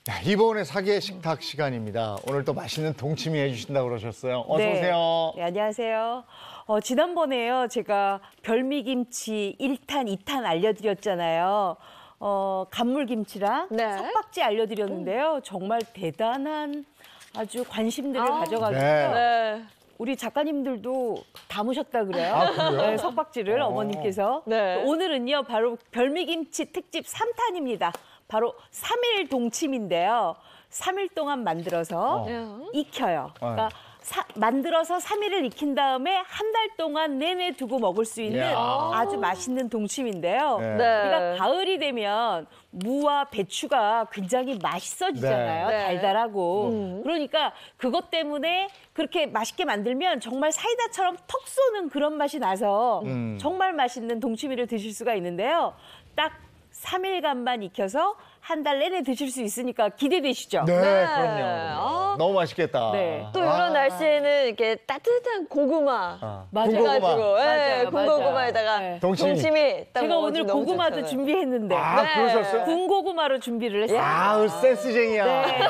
야, 이번에 사계의 식탁 시간입니다. 오늘 또 맛있는 동치미 해주신다고 그러셨어요. 어서 네. 오세요. 네, 안녕하세요. 지난번에요, 제가 별미김치 1탄, 2탄 알려드렸잖아요. 간물김치랑 네. 석박지 알려드렸는데요. 정말 대단한 아주 관심들을 가져가지고요. 네. 네. 우리 작가님들도 담으셨다 그래요. 아, 그래요? 네, 석박지를 어머님께서. 네. 오늘은요, 바로 별미김치 특집 3탄입니다. 바로 3일 동치미인데요. 3일 동안 만들어서 익혀요. 그러니까 만들어서 3일을 익힌 다음에 한 달 동안 내내 두고 먹을 수 있는 이야. 아주 맛있는 동치미인데요. 네. 우리가 가을이 되면 무와 배추가 굉장히 맛있어지잖아요. 네. 달달하고. 그러니까 그것 때문에 그렇게 맛있게 만들면 정말 사이다처럼 턱 쏘는 그런 맛이 나서 정말 맛있는 동치미를 드실 수가 있는데요. 딱 3일간만 익혀서 한 달 내내 드실 수 있으니까 기대되시죠? 네, 네. 그럼요. 너무 맛있겠다. 네. 또 이런 날씨에는 이렇게 따뜻한 고구마 맞아요. 해가지고 맞아요, 군고구마에다가 네. 동치미 딱 제가 먹어도 오늘 너무 고구마도 좋잖아요. 준비했는데 아, 네. 그러셨어요? 군고구마로 준비를 했어요. 아, 센스쟁이야. 네.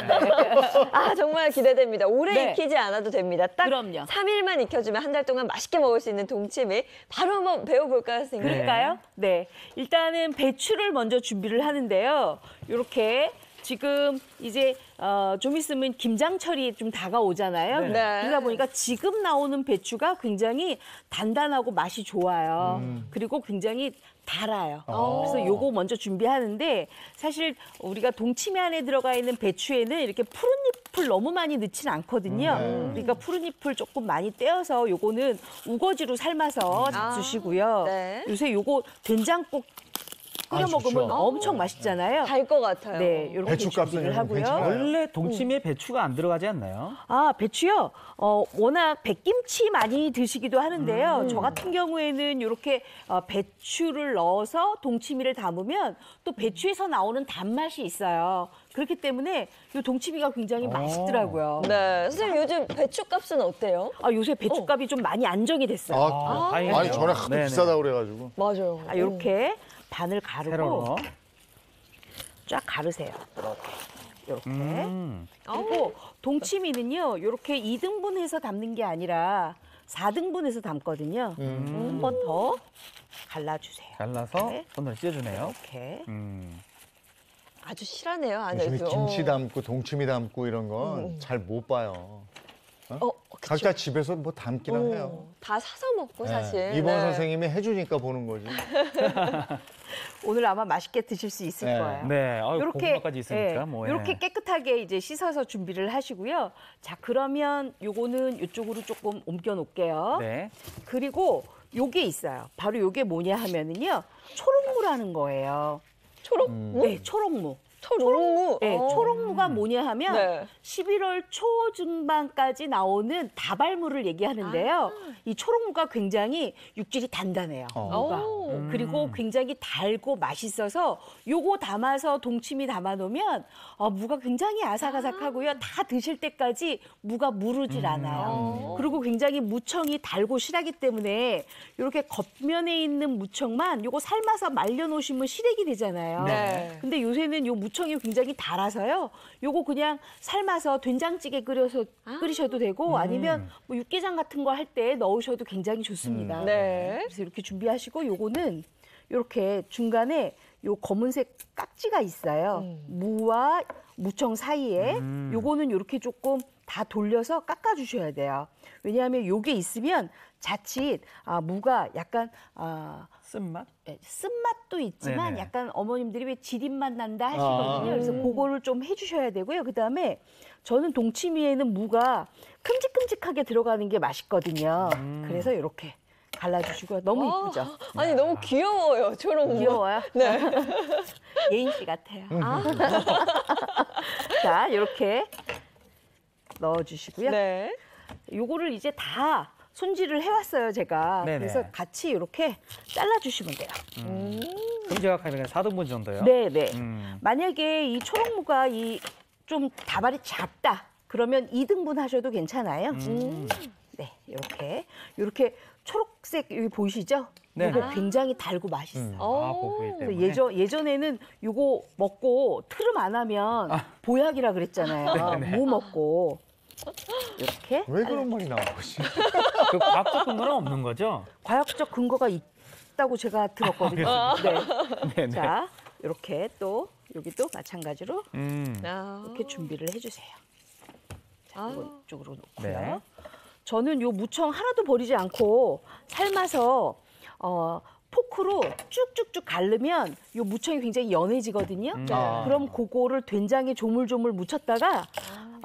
아 정말 기대됩니다. 오래 네. 익히지 않아도 됩니다. 딱 그럼요. 3일만 익혀주면 한 달 동안 맛있게 먹을 수 있는 동치미 바로 한번 배워볼까요, 선생님? 그럴까요? 네. 일단은 배추를 먼저 준비를 하는데요. 이렇게 지금 이제 좀 있으면 김장철이 좀 다가오잖아요. 네. 네. 그러다 보니까 지금 나오는 배추가 굉장히 단단하고 맛이 좋아요. 그리고 굉장히 달아요. 그래서 요거 먼저 준비하는데 사실 우리가 동치미 안에 들어가 있는 배추에는 이렇게 푸른 잎을 너무 많이 넣지는 않거든요. 그러니까 푸른 잎을 조금 많이 떼어서 요거는 우거지로 삶아서 주시고요. 네. 요새 요거 된장국 끓여 먹으면 좋죠. 엄청 맛있잖아요. 달 것 같아요. 네, 이렇게 배추값은 준비를 하고요. 괜찮아요. 원래 동치미에 배추가 안 들어가지 않나요? 아, 배추요? 워낙 백김치 많이 드시기도 하는데요. 저 같은 경우에는 이렇게 배추를 넣어서 동치미를 담으면 또 배추에서 나오는 단맛이 있어요. 그렇기 때문에 이 동치미가 굉장히 맛있더라고요. 네, 선생님 요즘 배추값은 어때요? 아, 요새 배추값이 좀 많이 안정이 됐어요. 아, 다행이네요. 아니, 전에 하도 네네. 비싸다고 그래가지고. 맞아요. 이렇게 반을 가르고 세로로. 쫙 가르세요. 이렇게. 음. 그리고 동치미는요, 이렇게 2등분해서 담는 게 아니라 4등분해서 담거든요. 한 번 더 갈라주세요. 잘라서 네. 손으로 찢어주네요. 이렇게. 아주 실하네요, 요즘에 안에도. 김치 담고 동치미 담고 이런 건 잘 못 봐요. 그쵸. 각자 집에서 뭐 담기는 해요. 다 사서 먹고 네. 사실. 이번 네. 선생님이 해주니까 보는 거지. 오늘 아마 맛있게 드실 수 있을 네. 거예요. 네, 고구마까지 있으니까 뭐. 예. 이렇게 깨끗하게 이제 씻어서 준비를 하시고요. 자, 그러면 요거는 이쪽으로 조금 옮겨 놓을게요. 네. 그리고 요게 있어요. 바로 요게 뭐냐 하면은요, 초록무라는 거예요. 초록무? 네, 초록무. 초록무? 네, 초록무가 뭐냐 하면 네. 11월 초중반까지 나오는 다발무를 얘기하는데요. 이 초록무가 굉장히 육질이 단단해요. 무가. 그리고 굉장히 달고 맛있어서 요거 담아서 동치미 담아 놓으면 무가 굉장히 아삭아삭하고요. 다 드실 때까지 무가 무르질 않아요. 그리고 굉장히 무청이 달고 실하기 때문에 이렇게 겉면에 있는 무청만 요거 삶아서 말려 놓으시면 시래기 되잖아요. 네. 근데 요새는 요 무청이 굉장히 달아서요. 요거 그냥 삶아서 된장찌개 끓이셔도 되고 아니면 뭐 육개장 같은 거 할 때 넣으셔도 굉장히 좋습니다. 네. 그래서 이렇게 준비하시고 요거는 이렇게 중간에 요 검은색 깍지가 있어요. 무와 무청 사이에 요거는 이렇게 조금 다 돌려서 깎아 주셔야 돼요. 왜냐하면 요게 있으면 자칫 무가 약간 쓴맛? 쓴맛도 있지만 네네. 약간 어머님들이 왜 지린맛 난다 하시거든요. 그래서 그거를 좀 해주셔야 되고요. 그다음에 저는 동치미에는 무가 큼직큼직하게 들어가는 게 맛있거든요. 그래서 이렇게 갈라주시고요. 너무 이쁘죠? 아니 너무 귀여워요, 초록무. 귀여워요? 네. 예인 씨 같아요. 자, 이렇게 넣어주시고요. 네. 요거를 이제 다 손질을 해왔어요, 제가. 네네. 그래서 같이 이렇게 잘라주시면 돼요. 큼지막하게 4등분 정도요? 네네. 만약에 이 초록무가 좀 다발이 작다. 그러면 2등분 하셔도 괜찮아요. 네, 이렇게 초록색 여기 보이시죠? 네. 이거 굉장히 달고 맛있어요. 고기 때문에. 그래서 예전에는 이거 먹고 트름 안 하면 보약이라 그랬잖아요. 무 먹고 이렇게 왜 그런 말이 나온 거지? 그 과학적 근거는 없는 거죠? 과학적 근거가 있다고 제가 들었거든요. 네. 네네. 자, 이렇게 또 여기도 마찬가지로 아. 이렇게 준비를 해주세요. 자, 이쪽으로 놓고요. 네. 저는 요 무청 하나도 버리지 않고 삶아서 포크로 쭉쭉쭉 갈르면 요 무청이 굉장히 연해지거든요. 아. 그럼 그거를 된장에 조물조물 묻혔다가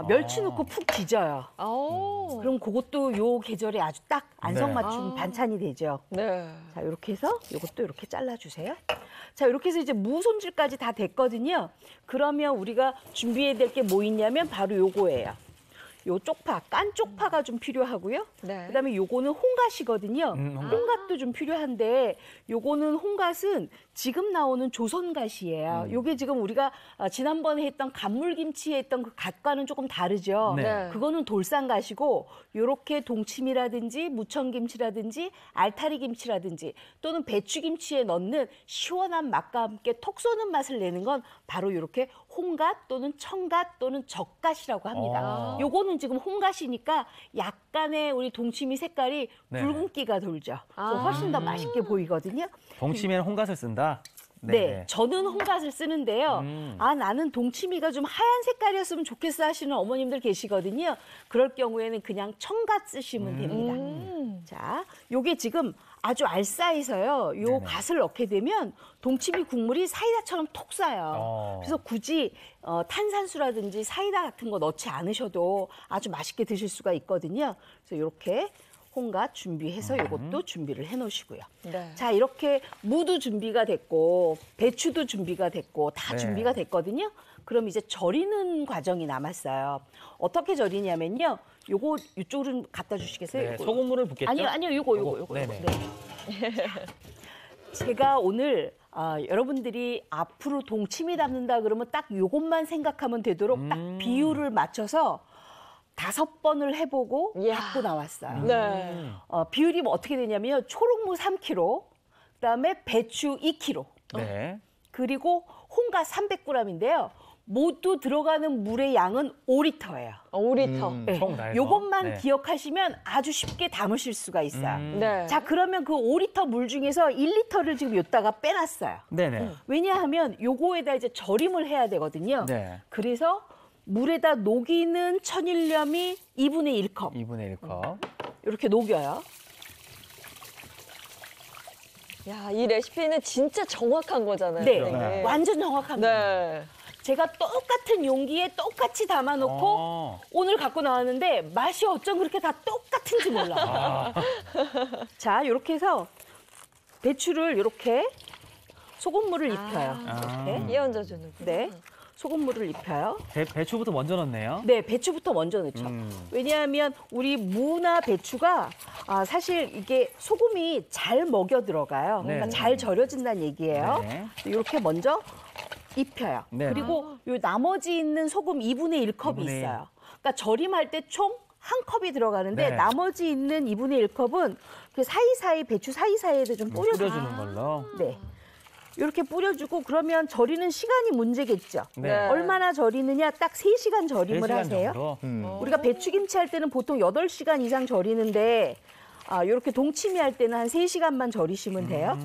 멸치 넣고 푹 뒤져요. 오. 그럼 그것도 요 계절에 아주 딱 안성맞춤 네. 반찬이 되죠. 네. 자, 이렇게 해서 이것도 이렇게 잘라주세요. 자, 이렇게 해서 이제 무 손질까지 다 됐거든요. 그러면 우리가 준비해야 될 게 뭐 있냐면 바로 요거예요. 요 쪽파, 깐 쪽파가 좀 필요하고요. 네. 그다음에 요거는 홍갓이거든요. 홍갓. 홍갓도 좀 필요한데 요거는 홍갓은 지금 나오는 조선갓이에요. 요게 지금 우리가 지난번에 했던 간물김치에 했던 그 갓과는 조금 다르죠. 네. 그거는 돌산갓이고 요렇게 동치미라든지 무청김치라든지 알타리김치라든지 또는 배추김치에 넣는 시원한 맛과 함께 톡 쏘는 맛을 내는 건 바로 요렇게 홍갓 또는 청갓 또는 적갓이라고 합니다. 요거는 지금 홍갓이니까 약간의 우리 동치미 색깔이 네. 붉은기가 돌죠. 그래서 훨씬 더 맛있게 보이거든요. 동치미에는 홍갓을 쓴다? 네, 저는 홍갓을 쓰는데요. 나는 동치미가 좀 하얀 색깔이었으면 좋겠어 하시는 어머님들 계시거든요. 그럴 경우에는 그냥 청갓 쓰시면 됩니다. 자, 요게 지금 아주 알싸해서요. 요 네네. 갓을 넣게 되면 동치미 국물이 사이다처럼 톡 쌓여요. 그래서 굳이 탄산수라든지 사이다 같은 거 넣지 않으셔도 아주 맛있게 드실 수가 있거든요. 그래서 이렇게 홍갓 준비해서 이것도 준비를 해놓으시고요. 네. 자, 이렇게 무도 준비가 됐고 배추도 준비가 됐고 다 네. 준비가 됐거든요. 그럼 이제 절이는 과정이 남았어요. 어떻게 절이냐면요. 요거 이쪽으로 갖다 주시겠어요? 네, 요거. 소금물을 붓겠죠? 아니요, 요거. 네네. 네. 제가 오늘 여러분들이 앞으로 동치미 담는다 그러면 딱 요것만 생각하면 되도록 딱 비율을 맞춰서 5번을 해보고 이야. 갖고 나왔어요. 네. 비율이 뭐 어떻게 되냐면요. 초록무 3kg, 그다음에 배추 2kg, 네. 그리고 홍가 300g인데요. 모두 들어가는 물의 양은 5리터예요. 5리터. 총 다 해서. 요것만 네. 기억하시면 아주 쉽게 담으실 수가 있어요. 네. 자, 그러면 그 5리터 물 중에서 1리터를 지금 여기다가 빼놨어요. 네네. 왜냐하면 요거에다 이제 절임을 해야 되거든요. 네. 그래서 물에다 녹이는 천일염이 2분의 1컵 2분의 1컵. 이렇게 녹여요. 야, 이 레시피는 진짜 정확한 거잖아요. 네, 네. 완전 정확합니다. 네. 제가 똑같은 용기에 똑같이 담아놓고 오늘 갖고 나왔는데 맛이 어쩜 그렇게 다 똑같은지 몰라. 자, 이렇게 해서 배추를 이렇게 소금물을 입혀요. 이렇게. 이에 얹어주는. 네, 소금물을 입혀요. 배추부터 먼저 넣네요. 네, 배추부터 먼저 넣죠. 왜냐하면 우리 무나 배추가 사실 이게 소금이 잘 먹여 들어가요. 그러니까 네. 잘 절여진다는 얘기예요. 네. 이렇게 먼저 입혀요. 네. 그리고 요 나머지 있는 소금 2분의 1컵이 2분의 1. 있어요. 그러니까 절임할 때 총 한 컵이 들어가는데 네. 나머지 있는 2분의 1컵은 그 사이사이 배추 사이사이에도 좀 뿌려주는 걸로. 네. 이렇게 뿌려주고 그러면 절이는 시간이 문제겠죠. 네. 얼마나 절이느냐 딱 3시간 절임을 3시간 하세요. 정도. 우리가 배추김치 할 때는 보통 8시간 이상 절이는데 이렇게 동치미 할 때는 한 3시간만 절이시면 돼요.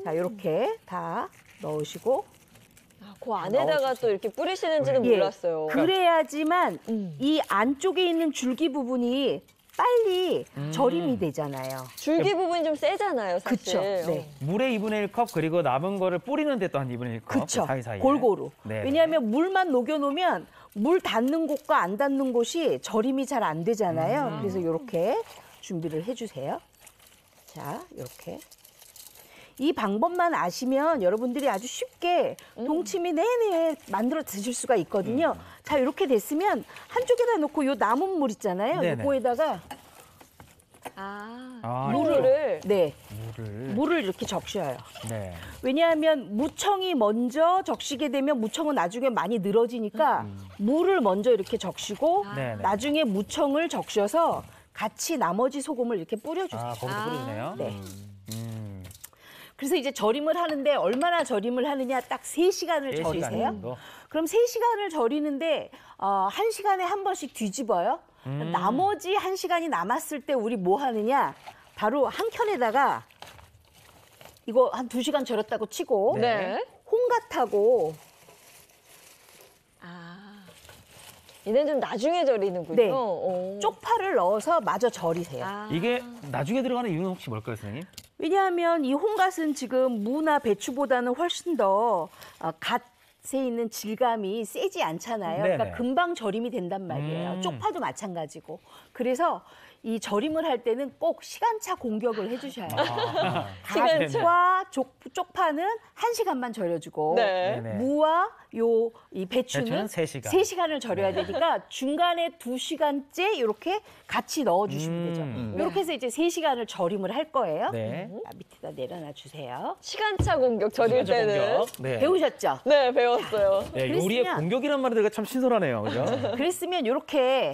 자, 이렇게 다 넣으시고 그 안에다가 또 이렇게 뿌리시는지는 예, 몰랐어요. 그래야지만 이 안쪽에 있는 줄기 부분이 빨리 절임이 되잖아요. 줄기 부분이 좀 세잖아요, 사실. 그쵸. 네. 물에 2분의 1컵 그리고 남은 거를 뿌리는데 또 한 2분의 1컵. 그쵸. 사이사이에. 골고루. 네. 왜냐하면 물만 녹여놓으면 물 닿는 곳과 안 닿는 곳이 절임이 잘 안 되잖아요. 그래서 이렇게 준비를 해주세요. 자, 이렇게. 이 방법만 아시면 여러분들이 아주 쉽게 동치미 내내 만들어 드실 수가 있거든요. 자, 이렇게 됐으면 한쪽에다 놓고 요 남은 물 있잖아요. 네네. 요거에다가 물을. 네, 물을. 물을 이렇게 적셔요. 네. 왜냐하면 무청이 먼저 적시게 되면 무청은 나중에 많이 늘어지니까 물을 먼저 이렇게 적시고 네네. 나중에 무청을 적셔서 같이 나머지 소금을 이렇게 뿌려주세요. 거기서 뿌리네요. 네. 그래서 이제 절임을 하는데 얼마나 절임을 하느냐 딱 3시간을 3시간 절이세요. 정도. 그럼 3시간을 절이는데 1시간에 한 번씩 뒤집어요. 나머지 1시간이 남았을 때 우리 뭐 하느냐? 바로 한 켠에다가 이거 한 2시간 절였다고 치고 네. 홍갓하고 얘는 좀 나중에 절이는군요. 네. 오. 쪽파를 넣어서 마저 절이세요. 이게 나중에 들어가는 이유는 혹시 뭘까요, 선생님? 왜냐하면 이 홍갓은 지금 무나 배추보다는 훨씬 더 갓에 있는 질감이 세지 않잖아요. 네네. 그러니까 금방 절임이 된단 말이에요. 쪽파도 마찬가지고. 그래서 이 절임을 할 때는 꼭 시간차 공격을 해주셔야 돼요. 시간차. 갓과 쪽파는 1시간만 절여주고 네. 네네. 무와 이 배추는 배추는 3시간. 3시간을 절여야 되니까 중간에 2시간째 이렇게 같이 넣어주시면 되죠. 이렇게 해서 이제 3시간을 절임을 할 거예요. 네. 자, 밑에다 내려놔 주세요. 시간차 공격 절일 시간차 때는. 공격. 네. 배우셨죠? 네, 배웠어요. 네, 요리의 그랬으면- 공격이란 말이 되게 참 신선하네요. 그죠? 그랬으면 이렇게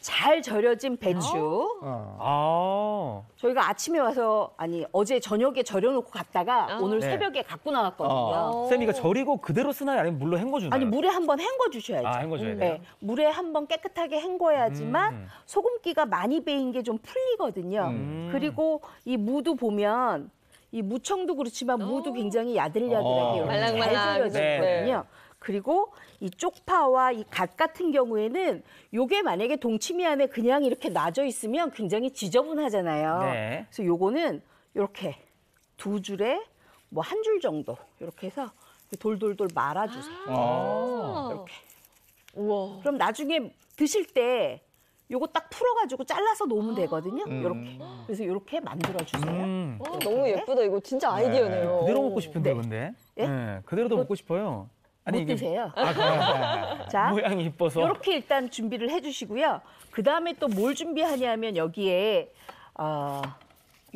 잘 절여진 배추. 아. 저희가 아침에 와서 어제 저녁에 절여놓고 갔다가 오늘 네. 새벽에 갖고 나왔거든요. 쌤 이거 절이고 그대로 쓰나요? 아니면 물로 헹궈주나요? 아니 물에 한번 헹궈 주셔야죠. 아, 헹궈줘야 돼요? 네, 물에 한번 깨끗하게 헹궈야지만 소금기가 많이 배인 게 좀 풀리거든요. 그리고 이 무도 보면 이 무청도 그렇지만 무도 굉장히 야들야들하게 이렇게 잘 말랑말랑하게 절여지거든요. 그리고 이 쪽파와 이 갓 같은 경우에는 요게 만약에 동치미 안에 그냥 이렇게 놔져 있으면 굉장히 지저분하잖아요. 네. 그래서 요거는 이렇게 2줄에 뭐 1줄 정도 이렇게 해서 돌돌돌 말아주세요. 이렇게. 우와. 그럼 나중에 드실 때 요거 딱 풀어가지고 잘라서 놓으면 되거든요. 이렇게. 그래서 이렇게 만들어주세요. 너무 예쁘다. 이거 진짜 아이디어네요. 그대로 먹고 싶은데 네. 근데. 예? 네, 그대로도 먹고 싶어요. 못 드세요. 자, 모양이 이뻐서. 이렇게 일단 준비를 해주시고요. 그 다음에 또 뭘 준비하냐면 여기에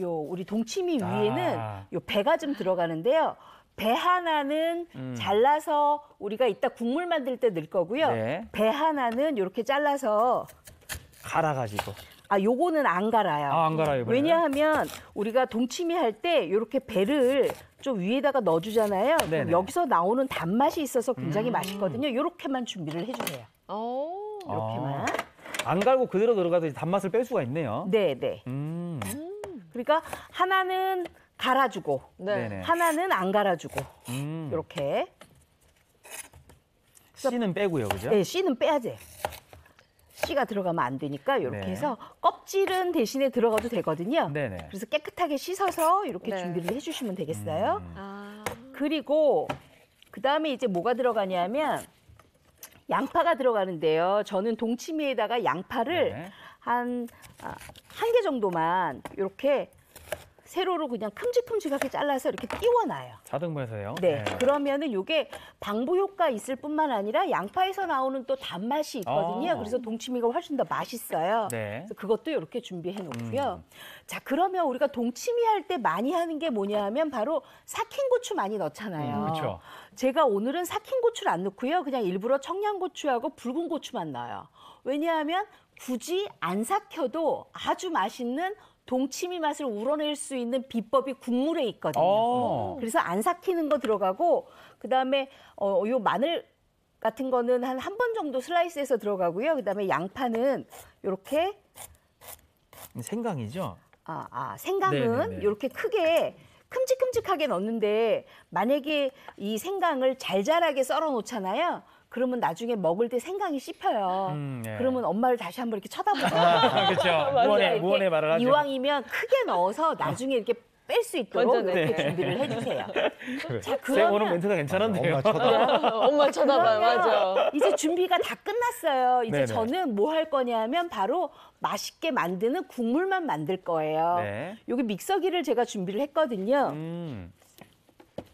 요 우리 동치미 위에는 요 배가 좀 들어가는데요. 배 하나는 잘라서 우리가 이따 국물 만들 때 넣을 거고요. 네. 배 하나는 이렇게 잘라서 갈아가지고. 요거는 안 갈아요. 안 갈아요, 이번에는? 왜냐하면 우리가 동치미 할 때 이렇게 배를 좀 위에다가 넣어주잖아요. 그럼 네네. 여기서 나오는 단맛이 있어서 굉장히 맛있거든요. 이렇게만 준비를 해주세요. 오. 이렇게만. 안 갈고 그대로 들어가도 단맛을 뺄 수가 있네요. 네, 네. 그러니까 하나는 갈아주고 네. 네네. 하나는 안 갈아주고 이렇게. 씨는 빼고요, 그죠? 네, 씨는 빼야지. 씨가 들어가면 안 되니까 이렇게 네. 해서 껍질은 대신에 들어가도 되거든요. 네네. 그래서 깨끗하게 씻어서 이렇게 네. 준비를 해주시면 되겠어요. 아. 그리고 그 다음에 이제 뭐가 들어가냐면 양파가 들어가는데요. 저는 동치미에다가 양파를 네. 한 개 정도만 이렇게 세로로 그냥 큼직큼직하게 잘라서 이렇게 띄워놔요. 자등분해서요. 네. 그러면은 이게 방부 효과 있을 뿐만 아니라 양파에서 나오는 또 단맛이 있거든요. 아. 그래서 동치미가 훨씬 더 맛있어요. 네. 그래서 그것도 이렇게 준비해 놓고요. 자, 그러면 우리가 동치미 할 때 많이 하는 게 뭐냐 하면 바로 삭힌 고추 많이 넣잖아요. 그렇죠. 제가 오늘은 삭힌 고추를 안 넣고요. 그냥 일부러 청양고추하고 붉은 고추만 넣어요. 왜냐하면 굳이 안 삭혀도 아주 맛있는 동치미 맛을 우러낼 수 있는 비법이 국물에 있거든요. 그래서 안 삭히는 거 들어가고 그다음에 요 마늘 같은 거는 한 번 정도 슬라이스해서 들어가고요. 그다음에 양파는 이렇게 생강이죠? 생강은 네네네. 이렇게 크게 큼직큼직하게 넣는데 만약에 이 생강을 잘잘하게 썰어 놓잖아요. 그러면 나중에 먹을 때 생강이 씹혀요. 네. 그러면 엄마를 다시 한번 이렇게 쳐다보고 그렇죠. 무언의 말을 하죠. 이왕이면 크게 넣어서 나중에 이렇게 뺄 수 있도록 완전 이렇게 네. 준비를 해주세요. 자, 쌤 오늘 멘트가 괜찮은데요. 엄마 쳐다. 엄마 쳐다봐요. 맞아. 이제 준비가 다 끝났어요. 이제 네네. 저는 뭐 할 거냐면 바로 맛있게 만드는 국물만 만들 거예요. 네. 여기 믹서기를 제가 준비를 했거든요.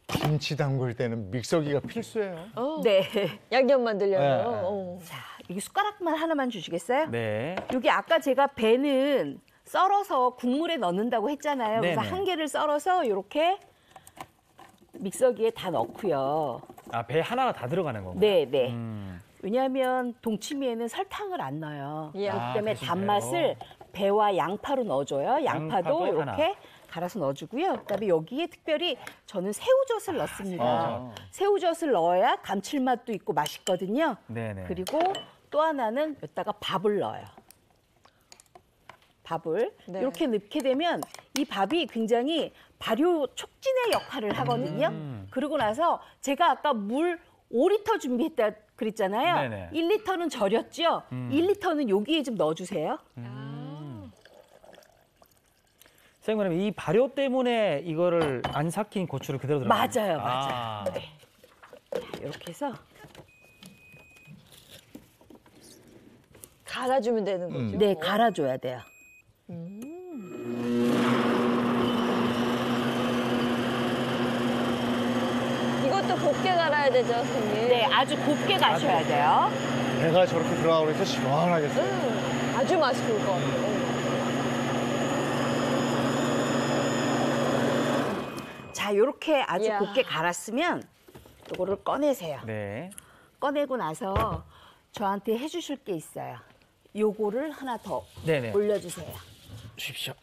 김치 담글 때는 믹서기가 필수예요. 네. 양념 만들려면. 네. 어. 자, 여기 숟가락만 하나만 주시겠어요? 네. 여기 아까 제가 배는 썰어서 국물에 넣는다고 했잖아요. 그래서 네네. 한 개를 썰어서 이렇게 믹서기에 다 넣고요. 배 하나가 다 들어가는 건가요? 네, 네. 왜냐하면 동치미에는 설탕을 안 넣어요. 예. 그렇기 때문에 대신 단맛을 배와 양파로 넣어줘요. 양파도 양파도 이렇게 갈아서 넣어주고요. 그다음에 여기에 특별히 저는 새우젓을 넣습니다. 새우젓을 넣어야 감칠맛도 있고 맛있거든요. 네네. 그리고 또 하나는 여기다가 밥을 넣어요. 밥을 네. 이렇게 넣게 되면 이 밥이 굉장히 발효 촉진의 역할을 하거든요. 그러고 나서 제가 아까 물 5리터 준비했다 그랬잖아요. 네네. 1리터는 절였죠. 1리터는 여기에 좀 넣어주세요. 선생님 그럼 이 발효 때문에 이거를 안 삭힌 고추를 그대로 들어가요? 맞아요, 맞아요. 네. 자, 이렇게 해서 갈아주면 되는 거죠. 네 갈아줘야 돼요. 이것도 곱게 갈아야 되죠, 선생님. 네, 아주 곱게 가셔야 돼요. 배가 저렇게 들어가고 그래서 시원하겠어요. 아주 맛있을 것 같아요. 자, 이렇게 아주 이야. 곱게 갈았으면 이거를 꺼내세요. 네. 꺼내고 나서 저한테 해주실 게 있어요. 요거를 하나 더 네네. 올려주세요. 주십시오.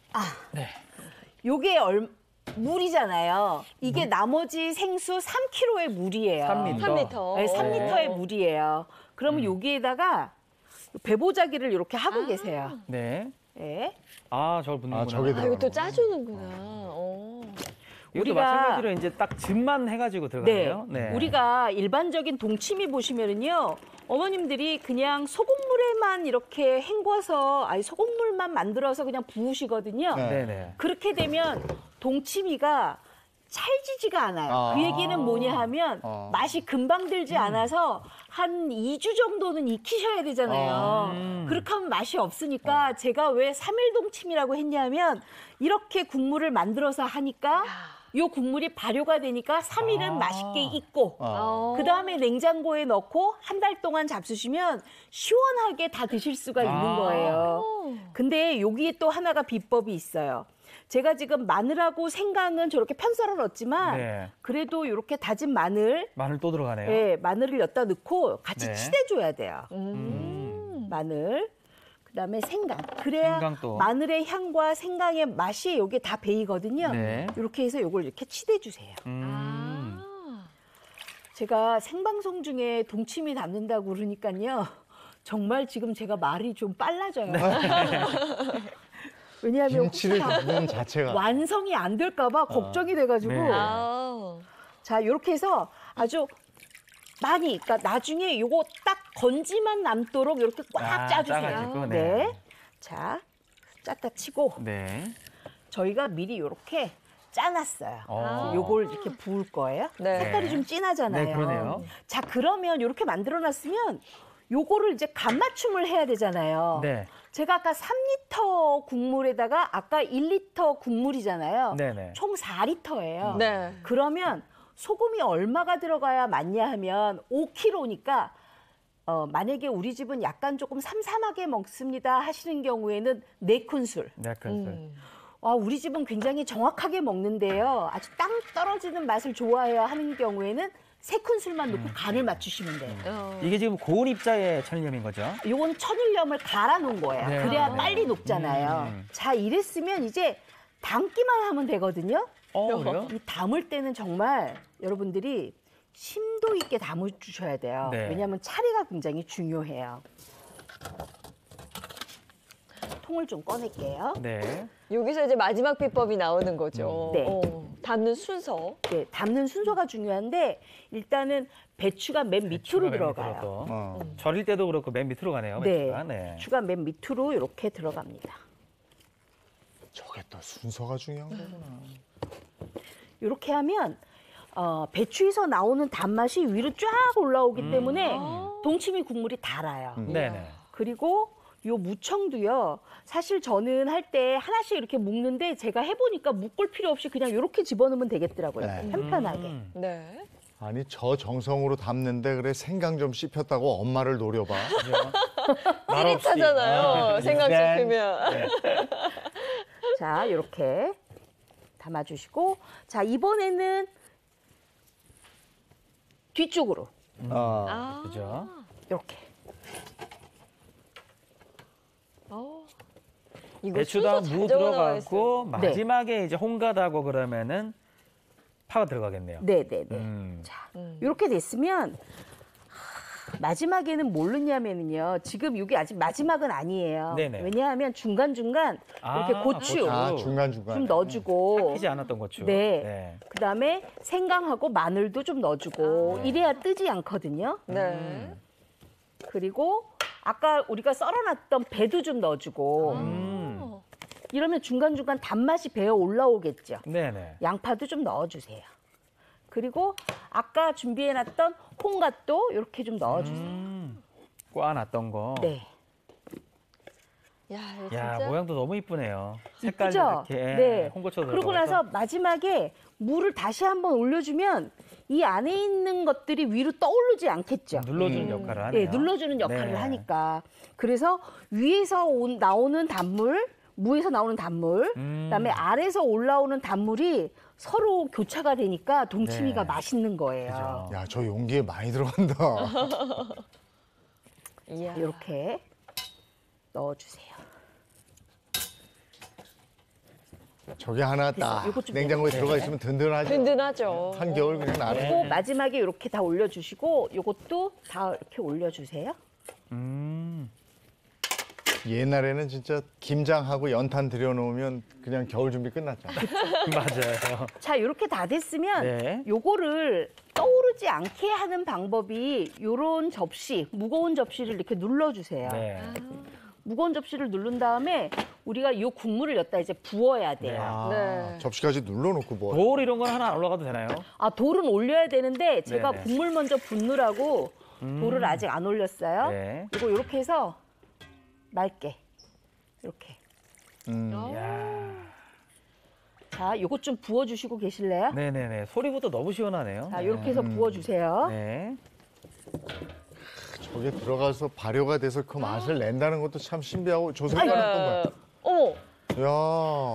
네. 요게 물이잖아요. 이게 나머지 생수 3kg의 물이에요. 3리터. 3리터. 네, 3리터의 물이에요. 그러면 여기에다가 배보자기를 이렇게 하고 계세요. 네. 네. 아, 저걸 붓는구나. 저게 아, 이거 또 들어가는구나. 짜주는구나. 이것도 우리가- 마찬가지로 이제 딱 즙만 해가지고 들어가네요. 네. 우리가 일반적인 동치미 보시면은요. 어머님들이 그냥 소금물에만 이렇게 헹궈서 소금물만 만들어서 그냥 부으시거든요. 네. 네네. 그렇게 되면 동치미가 찰지지가 않아요. 아. 그 얘기는 뭐냐 하면 맛이 금방 들지 않아서 한 2주 정도는 익히셔야 되잖아요. 그렇게 하면 맛이 없으니까 제가 왜 3일 동치미라고 했냐면 이렇게 국물을 만들어서 하니까 요 국물이 발효가 되니까 3일은 맛있게 익고 그다음에 냉장고에 넣고 한 달 동안 잡수시면 시원하게 다 드실 수가 있는 거예요. 근데 여기에 또 하나가 비법이 있어요. 제가 지금 마늘하고 생강은 저렇게 편썰어 넣었지만 네. 그래도 이렇게 다진 마늘, 마늘 또 들어가네요. 네, 마늘을 엿다 넣고 같이 네. 치대줘야 돼요. 마늘, 그다음에 생강. 그래야 생강 또. 마늘의 향과 생강의 맛이 여기에 다 배이거든요. 네. 이렇게 해서 이걸 이렇게 치대주세요. 제가 생방송 중에 동치미 담는다고 그러니까요. 정말 지금 제가 말이 좀 빨라져요. 왜냐하면 김치를 혹시나 담는 자체가. 완성이 안 될까 봐 걱정이 돼가지고. 네. 자, 이렇게 해서 아주 많이, 그러니까 나중에 요거 딱 건지만 남도록 이렇게 꽉 짜주세요. 짜가지고, 네. 네. 자, 짰다 치고 네. 저희가 미리 이렇게 짜놨어요. 어. 요걸 이렇게 부을 거예요. 네. 색깔이 좀 진하잖아요. 네, 그러네요. 자, 그러면 이렇게 만들어놨으면 요거를 이제 간 맞춤을 해야 되잖아요. 네. 제가 아까 3리터 국물에다가 아까 1리터 국물이잖아요. 네네. 총 4리터예요. 네. 그러면 소금이 얼마가 들어가야 맞냐 하면 5kg니까 만약에 우리 집은 약간 조금 삼삼하게 먹습니다 하시는 경우에는 4큰술. 네, 그렇죠. 우리 집은 굉장히 정확하게 먹는데요. 아주 땅 떨어지는 맛을 좋아해야 하는 경우에는 3큰술만 넣고 간을 맞추시면 돼요. 이게 지금 고온 입자의 천일염인 거죠? 요건 천일염을 갈아 놓은 거예요. 네. 그래야 빨리 녹잖아요. 자, 이랬으면 이제 담기만 하면 되거든요. 그래요? 이 담을 때는 정말 여러분들이 심도 있게 담아 주셔야 돼요. 네. 왜냐하면 차례가 굉장히 중요해요. 통을 좀 꺼낼게요. 네. 여기서 이제 마지막 비법이 나오는 거죠. 네. 담는 순서. 네, 담는 순서가 중요한데 일단은 배추가 맨 밑으로 배추가 맨 밑으로 들어가요. 또. 절일 때도 그렇고 맨 밑으로 가네요. 네, 배추가. 네. 배추가 맨 밑으로 이렇게 들어갑니다. 저게 또 순서가 중요한 거구나. 이렇게 하면 배추에서 나오는 단맛이 위로 쫙 올라오기 때문에 동치미 국물이 달아요. 네네. 그리고 요 무청도요. 사실 저는 할 때 하나씩 이렇게 묶는데 제가 해보니까 묶을 필요 없이 그냥 이렇게 집어넣으면 되겠더라고요. 네. 편편하게. 네. 아니 저 정성으로 담는데 그래 생강 좀 씹혔다고 엄마를 노려봐. 찌릿하잖아요. 생각 네. 씹히면. 자, 이렇게 담아주시고 자, 이번에는 뒤쪽으로 그죠? 이렇게. 이거 배추당 순서 무 잘 적어나와 있어요. 들어가고 네. 마지막에 이제 홍가다고 그러면은 파가 들어가겠네요. 네네네. 음. 자, 이렇게 됐으면 마지막에는 뭘 넣냐면요. 지금 이게 아직 마지막은 아니에요. 네네. 왜냐하면 중간중간 이렇게 고추 아, 중간중간. 좀 넣어주고 삭히지 않았던 고추. 네. 그다음에 생강하고 마늘도 좀 넣어주고 이래야 뜨지 않거든요. 네. 그리고 아까 우리가 썰어놨던 배도 좀 넣어주고 이러면 중간중간 단맛이 배어 올라오겠죠. 네네. 양파도 좀 넣어주세요. 그리고 아까 준비해놨던 홍갓도 이렇게 좀 넣어주세요. 꽈놨던 거. 네. 야, 이거 야, 진짜 모양도 너무 이쁘네요. 색깔도 이쁘죠? 이렇게 네. 홍고추도 그러고 들어가서. 나서 마지막에 물을 다시 한번 올려주면 이 안에 있는 것들이 위로 떠오르지 않겠죠. 눌러주는 역할을 하네요. 네, 눌러주는 역할을 네. 하니까. 그래서 위에서 나오는 단물, 무에서 나오는 단물, 그다음에 아래에서 올라오는 단물이 서로 교차가 되니까 동치미가 네. 맛있는 거예요. 그죠. 야, 저 용기에 많이 들어간다. 이야. 이렇게 넣어주세요. 저게 하나 딱 요거 좀 냉장고에 네. 들어가 있으면 든든하죠. 든든하죠. 한겨울 그냥 나는. 그리고 마지막에 이렇게 다 올려주시고 요것도 다 이렇게 올려주세요. 옛날에는 진짜 김장하고 연탄 들여놓으면 그냥 겨울 준비 끝났잖아. 맞아요. 자, 이렇게 다 됐으면 네. 요거를 떠오르지 않게 하는 방법이 요런 접시, 무거운 접시를 이렇게 눌러주세요. 네. 무거운 접시를 누른 다음에 우리가 요 국물을 여기다 이제 부어야 돼요. 아, 네. 접시까지 눌러놓고 뭐. 돌 이런 건 하나 올라가도 되나요? 아, 돌은 올려야 되는데 제가 네네. 국물 먼저 붓느라고 돌을 아직 안 올렸어요. 네. 이거 이렇게 해서 맑게 이렇게. 야. 자, 요것 좀 부어주시고 계실래요? 네네네. 소리부터 너무 시원하네요. 자, 이렇게 해서 부어주세요. 네. 저게 들어가서 발효가 돼서 그 맛을 낸다는 것도 참 신비하고 저 색깔은 어떤 네. 어머, 거야? 야.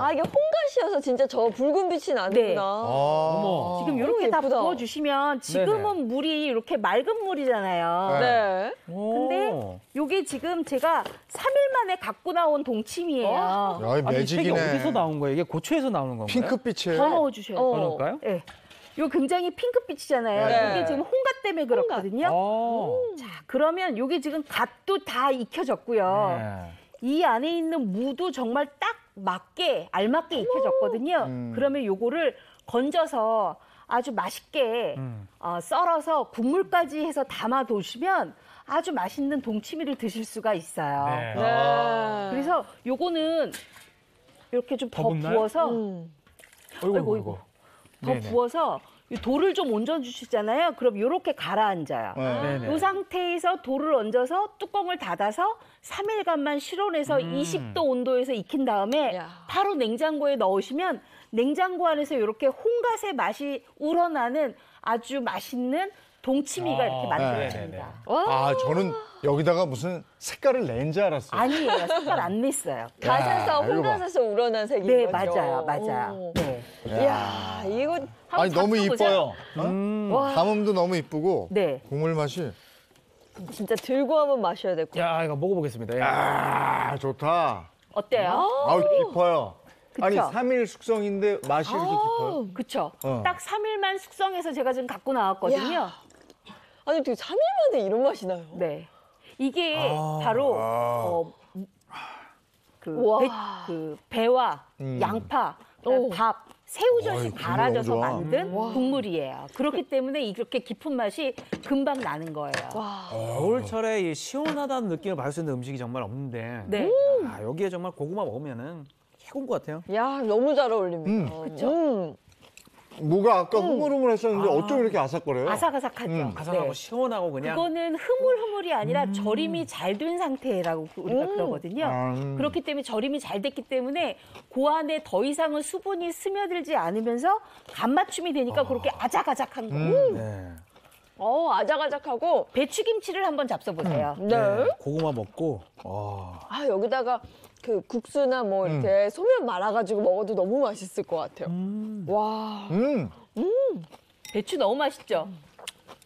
아 이게 홍가시여서 진짜 저 붉은 빛이 나는구나. 네. 어머. 지금 이렇게 다 예쁘다. 부어주시면 지금은 물이 이렇게 맑은 물이잖아요. 네. 근데 요게 지금 제가 3일 만에 갖고 나온 동치미예요. 야, 이 아니, 이 색이 매직이네. 어디서 나온 거예요? 이게 고추에서 나오는 건가요? 핑크빛이에요. 더 넣어주셔야 돼요. 그럴까요? 네. 요 굉장히 핑크빛이잖아요. 네. 이게 지금 홍갓 때문에 그렇거든요. 자, 그러면 요게 지금 갓도 다 익혀졌고요. 네. 이 안에 있는 무도 정말 딱 맞게 알맞게 익혀졌거든요. 그러면 요거를 건져서 아주 맛있게 썰어서 국물까지 해서 담아 두시면 아주 맛있는 동치미를 드실 수가 있어요. 네. 네. 그래서 요거는 이렇게 좀 더 더 붓나요? 부어서 어이구, 아이고. 더 네네. 부어서 이 돌을 좀 얹어 주시잖아요. 그럼 이렇게 가라앉아요. 네. 네네. 이 상태에서 돌을 얹어서 뚜껑을 닫아서 3일간만 실온에서 20도 온도에서 익힌 다음에 야. 바로 냉장고에 넣으시면 냉장고 안에서 이렇게 홍갓의 맛이 우러나는 아주 맛있는 동치미가 아, 이렇게 만들어집니다. 네네네. 아, 저는 여기다가 무슨 색깔을 낸 줄 알았어요. 아니에요. 색깔 안 냈어요. 갓에서 이거 봐. 홍가에서 우러난 색인 네, 거죠. 맞아요. 맞아요. 오. 네. 이야, 이거 한번 아니, 너무 잡숴보세요. 이뻐요. 와, 담음도 너무 이쁘고. 네. 국물 맛이. 진짜 들고 한번 마셔야 될 것 같아요. 야, 이거 먹어보겠습니다. 예. 아, 좋다. 어때요? 아우, 깊어요. 아니, 그쵸? 3일 숙성인데 맛이 이렇게 깊어요? 그쵸? 어. 딱 3일만 숙성해서 제가 지금 갖고 나왔거든요. 야. 아니 어떻게 3일 만에 이런 맛이 나요? 네. 이게 바로 우와. 그 배와 양파, 그다음에 오. 밥, 새우젓이 어이, 갈아져서 국물 너무 좋아. 만든 국물이에요. 그렇기 때문에 이렇게 깊은 맛이 금방 나는 거예요. 와. 겨울철에 이 시원하다는 느낌을 받을 수 있는 음식이 정말 없는데 네. 아, 여기에 정말 고구마 먹으면은 최고인 것 같아요. 야, 너무 잘 어울립니다. 그쵸? 무가 아까 흐물흐물 했었는데 어쩜 이렇게 아삭거려요? 아삭아삭하죠. 아삭하고 네. 시원하고 그냥 그거는 흐물흐물이 아니라 절임이 잘 된 상태라고 우리가 그러거든요. 그렇기 때문에 절임이 잘 됐기 때문에 그 안에 더 이상은 수분이 스며들지 않으면서 간맞춤이 되니까 그렇게 아작아작한 거예요. 네. 아작아작하고. 배추김치를 한번 잡숴보세요. 네. 고구마 먹고 아, 여기다가 그 국수나 뭐 이렇게 소면 말아가지고 먹어도 너무 맛있을 것 같아요. 와. 배추 너무 맛있죠?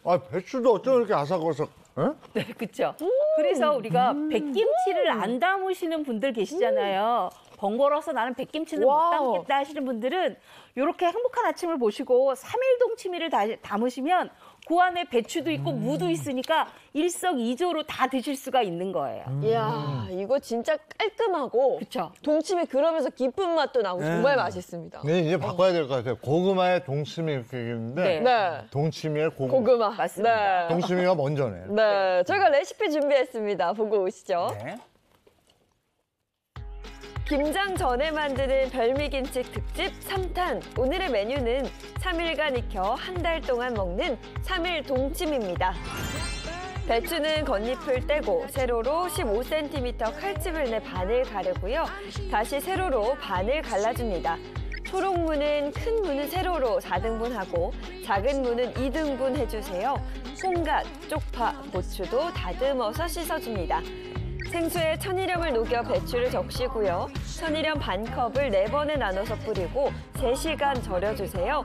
아, 배추도 어쩜 이렇게 아삭아삭. 에? 네, 그렇죠. 그래서 우리가 백김치를 안 담으시는 분들 계시잖아요. 번거로워서 나는 백김치는 못 와우. 담겠다 하시는 분들은 이렇게 행복한 아침을 보시고 삼일동치미를 담으시면 그 안에 배추도 있고 무도 있으니까 일석이조로 다 드실 수가 있는 거예요. 이야, 이거 진짜 깔끔하고 그렇죠? 동치미 그러면서 깊은 맛도 나고 정말 맛있습니다. 근데 이제 바꿔야 될 것 같아요. 고구마에 동치미 이렇게 있는데 네. 네. 동치미에 고구마. 고구마. 맞습니다. 네. 동치미가 먼저네. 네, 저희가 레시피 준비했습니다. 보고 오시죠. 네. 김장 전에 만드는 별미김치 특집 3탄. 오늘의 메뉴는 3일간 익혀 한 달 동안 먹는 3일 동치미입니다. 배추는 겉잎을 떼고 세로로 15cm 칼집을 내 반을 가르고요. 다시 세로로 반을 갈라줍니다. 초록무는 큰 무는 세로로 4등분하고 작은 무는 2등분 해주세요. 홍갓, 쪽파, 고추도 다듬어서 씻어줍니다. 생수에 천일염을 녹여 배추를 적시고요. 천일염 반컵을 4번에 나눠서 뿌리고 3시간 절여주세요.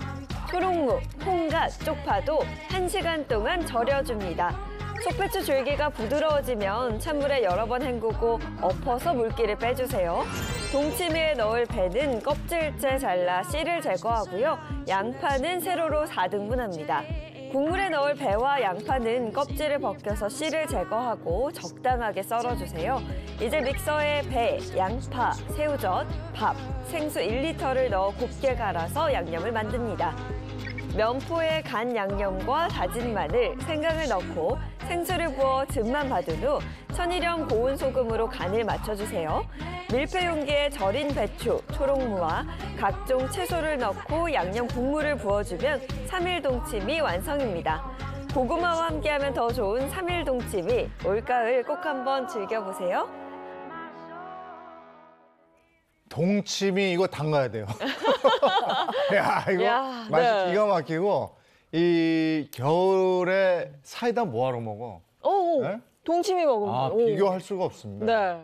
초록무, 홍갓, 쪽파도 1시간 동안 절여줍니다. 속배추 줄기가 부드러워지면 찬물에 여러 번 헹구고 엎어서 물기를 빼주세요. 동치미에 넣을 배는 껍질째 잘라 씨를 제거하고요. 양파는 세로로 4등분합니다. 국물에 넣을 배와 양파는 껍질을 벗겨서 씨를 제거하고 적당하게 썰어주세요. 이제 믹서에 배, 양파, 새우젓, 밥, 생수 1리터를 넣어 곱게 갈아서 양념을 만듭니다. 면포에 간 양념과 다진 마늘, 생강을 넣고 생수를 부어 즙만 받은 후 천일염 고운 소금으로 간을 맞춰주세요. 밀폐 용기에 절인 배추, 초록무와 각종 채소를 넣고 양념 국물을 부어주면 3일 동치미 완성입니다. 고구마와 함께하면 더 좋은 3일 동치미, 올가을 꼭 한번 즐겨보세요. 동치미 이거 담가야 돼요. 야, 이거 야, 맛이 네. 기가 막히고 이 겨울에 사이다 뭐하러 먹어? 오, 네? 동치미 먹으면 아, 오. 비교할 수가 없습니다. 네.